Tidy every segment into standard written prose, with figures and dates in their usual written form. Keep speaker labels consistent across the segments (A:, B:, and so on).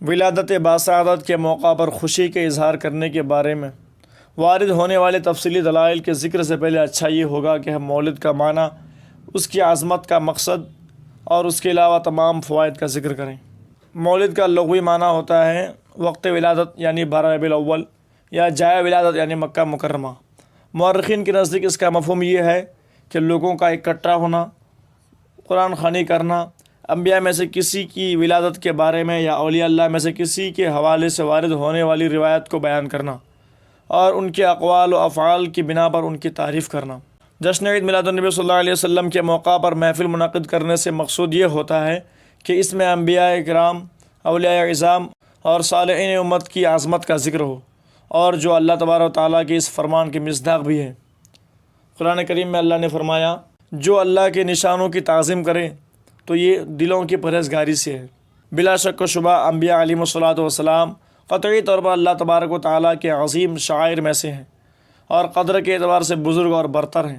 A: ولادت باسعادت کے موقع پر خوشی کے اظہار کرنے کے بارے میں وارد ہونے والے تفصیلی دلائل کے ذکر سے پہلے اچھا یہ ہوگا کہ ہم مولد کا معنی، اس کی عظمت کا مقصد اور اس کے علاوہ تمام فوائد کا ذکر کریں۔ مولد کا لغوی معنی ہوتا ہے وقت ولادت یعنی 12 ربیع الاول، یا جائے ولادت یعنی مکہ مکرمہ۔ مورخین کے نزدیک اس کا مفہوم یہ ہے کہ لوگوں کا اکٹھا ہونا، قرآن خوانی کرنا، انبیاء میں سے کسی کی ولادت کے بارے میں یا اولیاء اللہ میں سے کسی کے حوالے سے وارد ہونے والی روایت کو بیان کرنا اور ان کے اقوال و افعال کی بنا پر ان کی تعریف کرنا۔ جشن عید میلاد النبی صلی اللہ علیہ وسلم کے موقع پر محفل منعقد کرنے سے مقصود یہ ہوتا ہے کہ اس میں انبیاء کرام، اولیاء اعظام اور صالحین امت کی عظمت کا ذکر ہو، اور جو اللہ تبارک و تعالیٰ کے اس فرمان کی مصداق بھی ہے۔ قرآن کریم میں اللہ نے فرمایا، جو اللہ کے نشانوں کی تعظیم کرے تو یہ دلوں کی پرہیزگاری سے ہے۔ بلا شک و شبہ انبیاء علیہم الصلاۃ والسلام قطعی طور پر اللہ تبارک و تعالیٰ کے عظیم شعائر میں سے ہیں اور قدر کے اعتبار سے بزرگ اور برتر ہیں،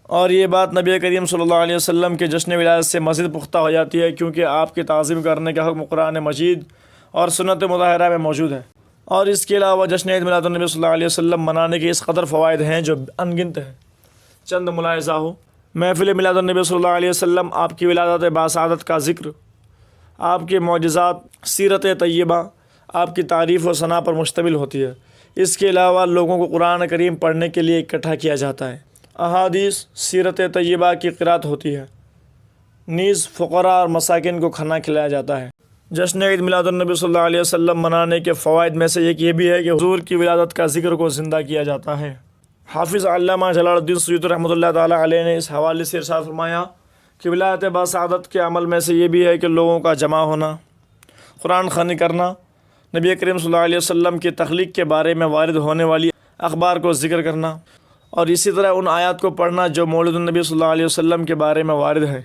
A: اور یہ بات نبی کریم صلی اللہ علیہ وسلم کے جشن ولادت سے مزید پختہ ہو جاتی ہے، کیونکہ آپ کی تعظیم کرنے کا حکم قرآن مجید اور سنت مطہرہ میں موجود ہے۔ اور اس کے علاوہ جشن عید میلاد النبی صلی اللہ علیہ وسلم منانے کے اس قدر فوائد ہیں جو ان گنت ہیں۔ چند ملاحظہ ہو۔ محفل میلاد النبی صلی اللہ علیہ وسلم آپ کی ولادت باسعادت کا ذکر، آپ کے معجزات، سیرت طیبہ، آپ کی تعریف و ثنا پر مشتمل ہوتی ہے۔ اس کے علاوہ لوگوں کو قرآن کریم پڑھنے کے لیے اکٹھا کیا جاتا ہے، احادیث سیرت طیبہ کی قرأت ہوتی ہے، نیز فقراء اور مساکین کو کھانا کھلایا جاتا ہے۔ جشن عید میلاد النبی صلی اللہ علیہ وسلم منانے کے فوائد میں سے ایک یہ بھی ہے کہ حضور کی ولادت کا ذکر کو زندہ کیا جاتا ہے۔ حافظ علامہ جلال الدین سیوطی رحمۃ اللہ تعالیٰ علیہ نے اس حوالے سے ارشاد فرمایا کہ ولادت باسعادت کے عمل میں سے یہ بھی ہے کہ لوگوں کا جمع ہونا، قرآن خوانی کرنا، نبی کریم صلی اللہ علیہ وسلم کی تخلیق کے بارے میں وارد ہونے والی اخبار کو ذکر کرنا، اور اسی طرح ان آیات کو پڑھنا جو مولد النبی صلی اللہ علیہ وسلم کے بارے میں وارد ہے۔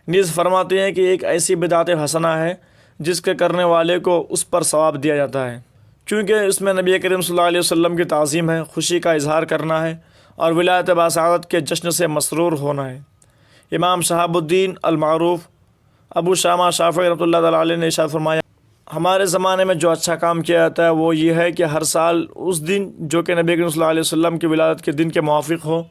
A: نیز فرماتے ہیں کہ ایک ایسی بدعت حسنہ ہے جس کے کرنے والے کو اس پر ثواب دیا جاتا ہے، کیونکہ اس میں نبی کریم صلی اللہ علیہ وسلم کی تعظیم ہے، خوشی کا اظہار کرنا ہے اور ولادت باسعادت کے جشن سے مسرور ہونا ہے۔ امام شہاب الدین المعروف ابو شامہ شافعی رحمۃ اللہ تعالیٰ علیہ نے ارشاد فرمایا، ہمارے زمانے میں جو اچھا کام کیا جاتا ہے وہ یہ ہے کہ ہر سال اس دن جو کہ نبی کریم صلی اللہ علیہ وسلم کی ولادت کے دن کے موافق ہو،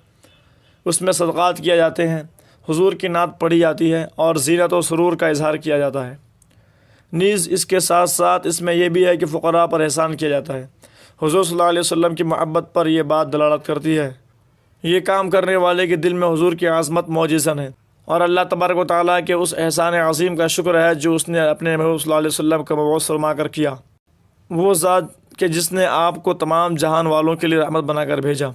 A: اس میں صدقات کیے جاتے ہیں، حضور کی نعت پڑھی جاتی ہے اور زینت و سرور کا اظہار کیا جاتا ہے۔ نیز اس کے ساتھ ساتھ اس میں یہ بھی ہے کہ فقراء پر احسان کیا جاتا ہے۔ حضور صلی اللہ علیہ وسلم کی محبت پر یہ بات دلالت کرتی ہے۔ یہ کام کرنے والے کے دل میں حضور کی عظمت موجزن ہے، اور اللہ تبارک و تعالیٰ کے اس احسان عظیم کا شکر ہے جو اس نے اپنے محبوب صلی اللہ علیہ وسلم کا مبعوث فرما کر کیا، وہ ذات کہ جس نے آپ کو تمام جہان والوں کے لیے رحمت بنا کر بھیجا۔